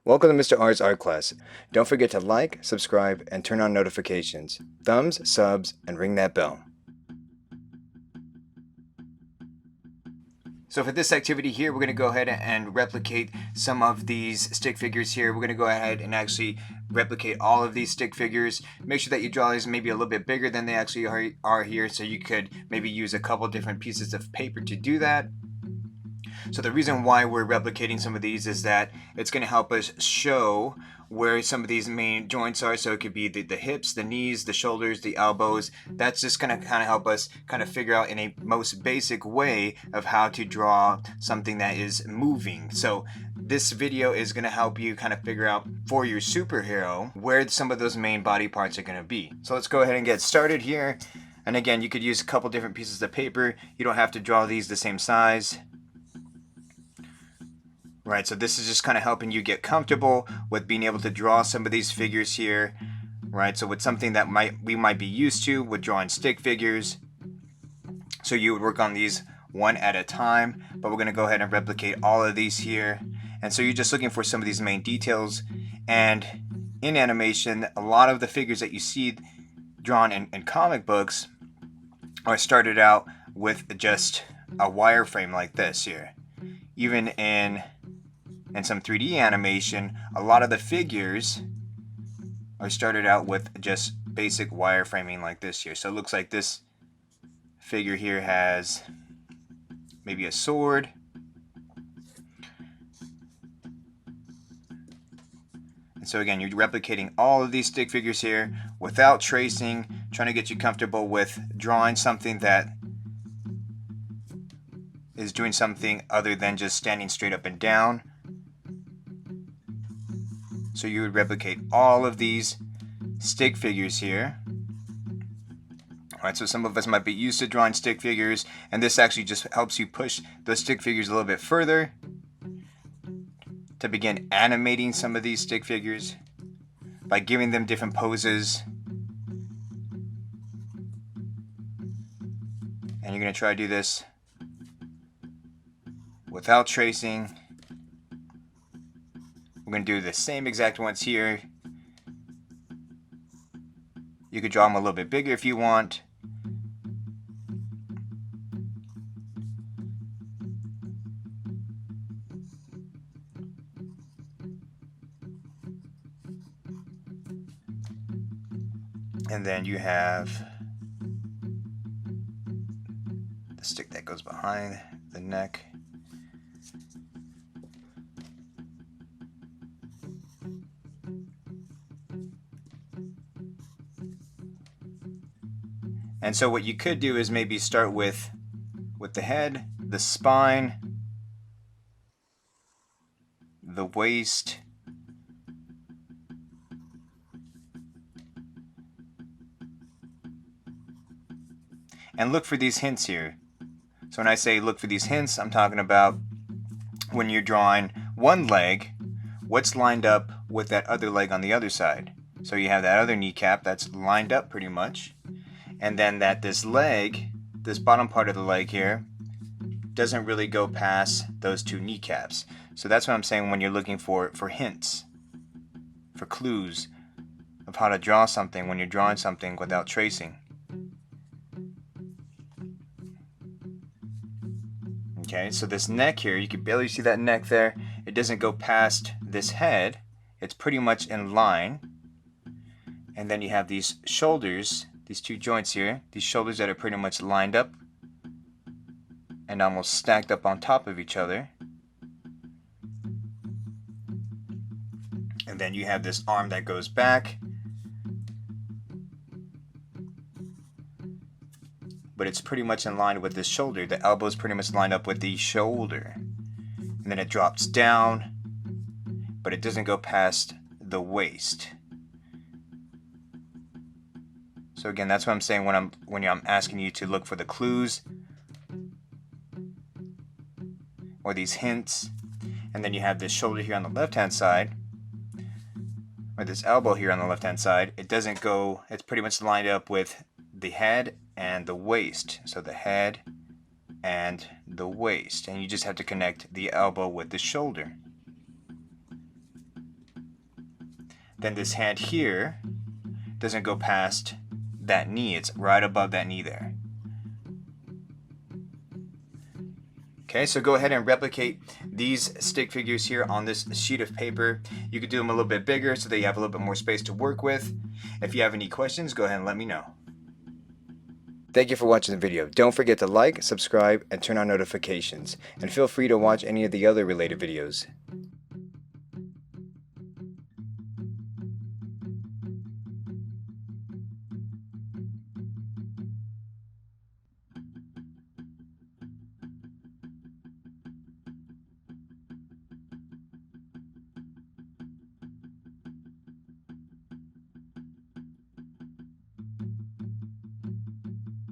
Welcome to Mr. R's art class. Don't forget to like, subscribe, and turn on notifications. Thumbs, subs, and ring that bell. So for this activity here, we're going to go ahead and replicate some of these stick figures here. We're going to go ahead and actually replicate all of these stick figures. Make sure that you draw these maybe a little bit bigger than they actually are here, so you could maybe use a couple different pieces of paper to do that. So the reason why we're replicating some of these is that it's going to help us show where some of these main joints are. So it could be the hips, the knees, the shoulders, the elbows. That's just going to kind of help us kind of figure out in a most basic way of how to draw something that is moving. So this video is going to help you kind of figure out for your superhero where some of those main body parts are going to be. So let's go ahead and get started here. And again, you could use a couple different pieces of paper. You don't have to draw these the same size. Right, so this is just kind of helping you get comfortable with being able to draw some of these figures here. Right, so with something that we might be used to with drawing stick figures. So you would work on these one at a time, but we're going to go ahead and replicate all of these here. And so you're just looking for some of these main details. And in animation, a lot of the figures that you see drawn in comic books are started out with just a wireframe like this here. Even in some 3D animation, a lot of the figures are started out with just basic wireframing like this here. So it looks like this figure here has maybe a sword. And so again, you're replicating all of these stick figures here without tracing, trying to get you comfortable with drawing something that is doing something other than just standing straight up and down. So you would replicate all of these stick figures here. Alright, so some of us might be used to drawing stick figures, and this actually just helps you push those stick figures a little bit further to begin animating some of these stick figures by giving them different poses. And you're going to try to do this without tracing. We're going to do the same exact ones here. You could draw them a little bit bigger if you want. And then you have the stick that goes behind the neck. And so what you could do is maybe start with the head, the spine, the waist, and look for these hints here. So when I say look for these hints, I'm talking about when you're drawing one leg, what's lined up with that other leg on the other side. So you have that other kneecap that's lined up pretty much. And then that this leg, this bottom part of the leg here, doesn't really go past those two kneecaps. So that's what I'm saying when you're looking for hints, for clues of how to draw something when you're drawing something without tracing. Okay, so this neck here, you can barely see that neck there. It doesn't go past this head. It's pretty much in line. And then you have these shoulders, these two joints here, these shoulders that are pretty much lined up and almost stacked up on top of each other. And then you have this arm that goes back, but it's pretty much in line with this shoulder. The elbow is pretty much lined up with the shoulder. And then it drops down, but it doesn't go past the waist. So again, that's what I'm saying when I'm asking you to look for the clues or these hints. And then you have this shoulder here on the left-hand side, or this elbow here on the left-hand side. It doesn't go, it's pretty much lined up with the head and the waist. So the head and the waist. And you just have to connect the elbow with the shoulder. then this hand here doesn't go past that knee. It's right above that knee there. Okay, so go ahead and replicate these stick figures here on this sheet of paper. You could do them a little bit bigger so that you have a little bit more space to work with. If you have any questions, go ahead and let me know. Thank you for watching the video. Don't forget to like, subscribe, and turn on notifications. And feel free to watch any of the other related videos.